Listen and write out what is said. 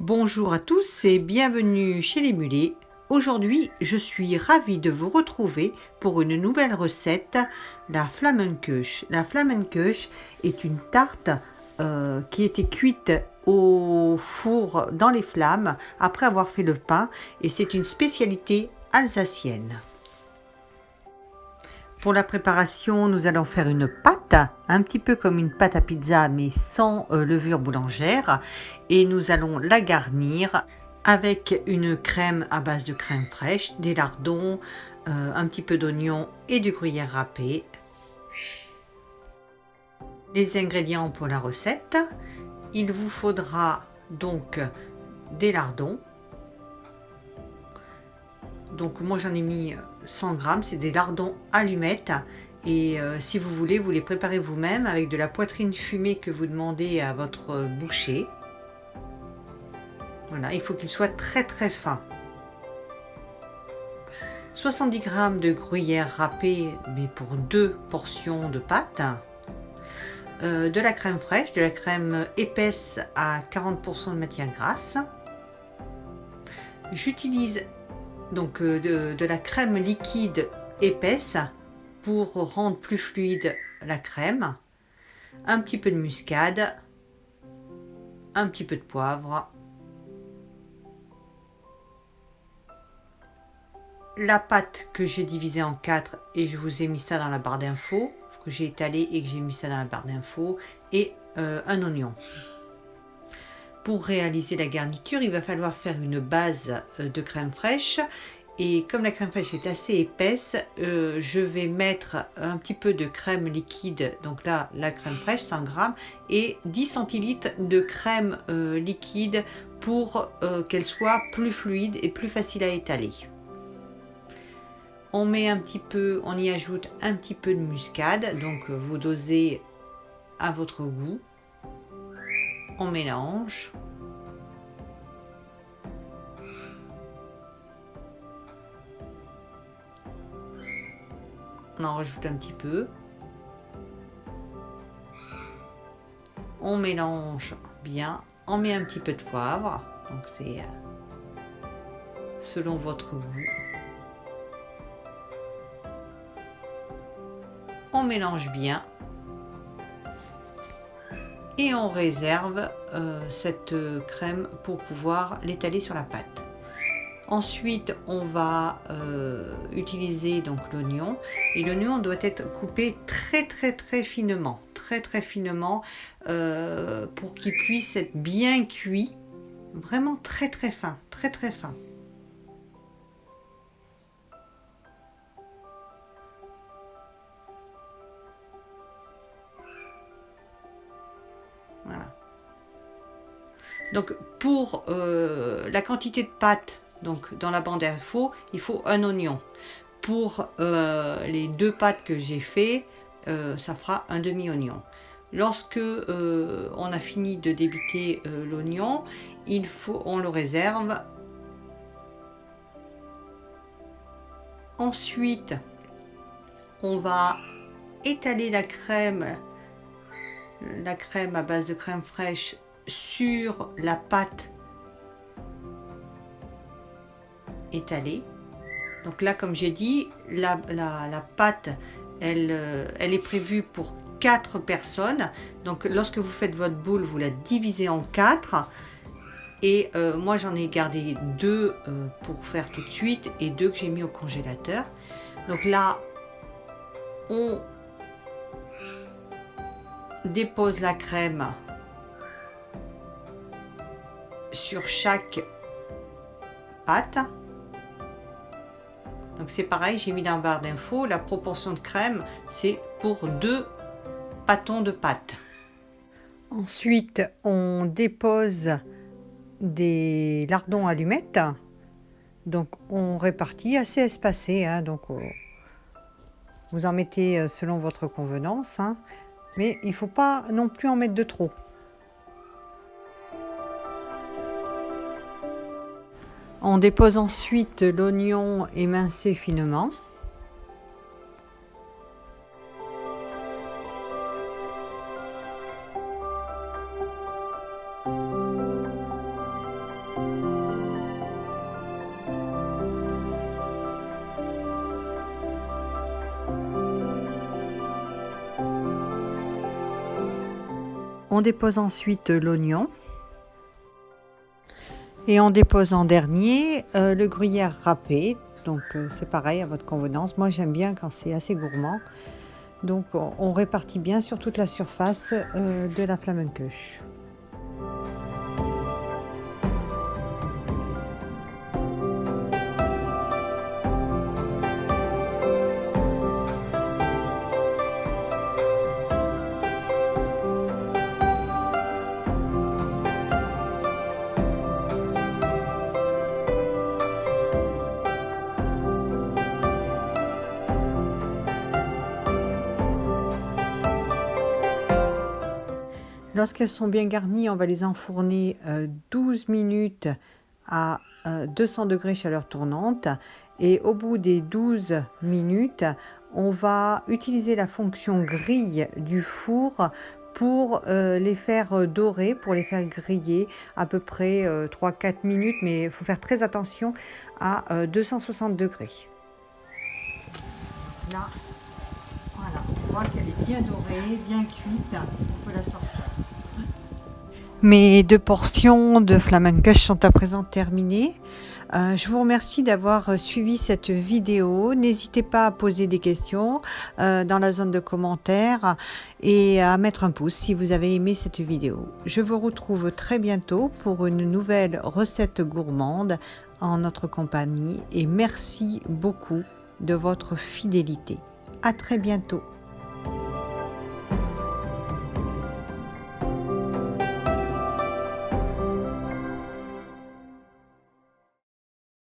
Bonjour à tous et bienvenue chez les Mulets. Aujourd'hui, je suis ravie de vous retrouver pour une nouvelle recette, la Flamencuche. La Flamencuche est une tarte qui était cuite au four dans les flammes après avoir fait le pain et c'est une spécialité alsacienne. Pour la préparation, nous allons faire une pâte, un petit peu comme une pâte à pizza, mais sans levure boulangère. Et nous allons la garnir avec une crème à base de crème fraîche, des lardons, un petit peu d'oignon et du gruyère râpé. Les ingrédients pour la recette, il vous faudra donc des lardons. Donc moi j'en ai mis 100 grammes, c'est des lardons allumettes et si vous voulez, vous les préparez vous-même avec de la poitrine fumée que vous demandez à votre boucher. Voilà, il faut qu'il soit très très fin. 70 grammes de gruyère râpée, mais pour 2 portions de pâte. De la crème fraîche, de la crème épaisse à 40% de matière grasse. J'utilise donc de la crème liquide épaisse pour rendre plus fluide la crème, un petit peu de muscade, un petit peu de poivre, la pâte que j'ai divisée en 4 et je vous ai mis ça dans la barre d'infos, que j'ai étalé et que j'ai mis ça dans la barre d'infos, et un oignon. Pour réaliser la garniture, il va falloir faire une base de crème fraîche. Et comme la crème fraîche est assez épaisse, je vais mettre un petit peu de crème liquide, donc là la crème fraîche 100 grammes et 10 centilitres de crème liquide pour qu'elle soit plus fluide et plus facile à étaler. On met un petit peu, on y ajoute un petit peu de muscade, donc vous dosez à votre goût. On mélange. On en rajoute un petit peu. On mélange bien. On met un petit peu de poivre. Donc c'est selon votre goût. On mélange bien. Et on réserve cette crème pour pouvoir l'étaler sur la pâte. Ensuite, on va utiliser donc l'oignon et l'oignon doit être coupé très finement, très finement pour qu'il puisse être bien cuit, vraiment très fin, très fin. Voilà. Donc pour la quantité de pâte, donc dans la bande info, il faut un oignon. Pour les 2 pâtes que j'ai fait, ça fera un demi-oignon. Lorsque on a fini de débiter l'oignon, on le réserve. Ensuite, on va étaler la crème à base de crème fraîche sur la pâte étalée. Donc là, comme j'ai dit, la pâte, elle est prévue pour 4 personnes. Donc lorsque vous faites votre boule, vous la divisez en 4. Et moi, j'en ai gardé 2 pour faire tout de suite et 2 que j'ai mis au congélateur. Donc là, on dépose la crème sur chaque pâte. Donc c'est pareil, j'ai mis dans la barre d'infos, la proportion de crème, c'est pour 2 pâtons de pâte. Ensuite, on dépose des lardons allumettes. Donc on répartit assez espacé, hein, donc vous en mettez selon votre convenance, hein, mais il ne faut pas non plus en mettre de trop. On dépose ensuite l'oignon émincé finement. On dépose ensuite l'oignon. Et on dépose en dernier le gruyère râpé. Donc c'est pareil à votre convenance. Moi j'aime bien quand c'est assez gourmand. Donc on répartit bien sur toute la surface de la Flammkueche. Lorsqu'elles sont bien garnies, on va les enfourner 12 minutes à 200 degrés chaleur tournante. Et au bout des 12 minutes, on va utiliser la fonction grille du four pour les faire dorer, pour les faire griller à peu près 3-4 minutes. Mais il faut faire très attention à 260 degrés. Là, voilà, on voit qu'elle est bien dorée, bien cuite. On peut la sortir. Mes 2 portions de Flammkueche sont à présent terminées. Je vous remercie d'avoir suivi cette vidéo. N'hésitez pas à poser des questions dans la zone de commentaires et à mettre un pouce si vous avez aimé cette vidéo. Je vous retrouve très bientôt pour une nouvelle recette gourmande en notre compagnie et merci beaucoup de votre fidélité. À très bientôt.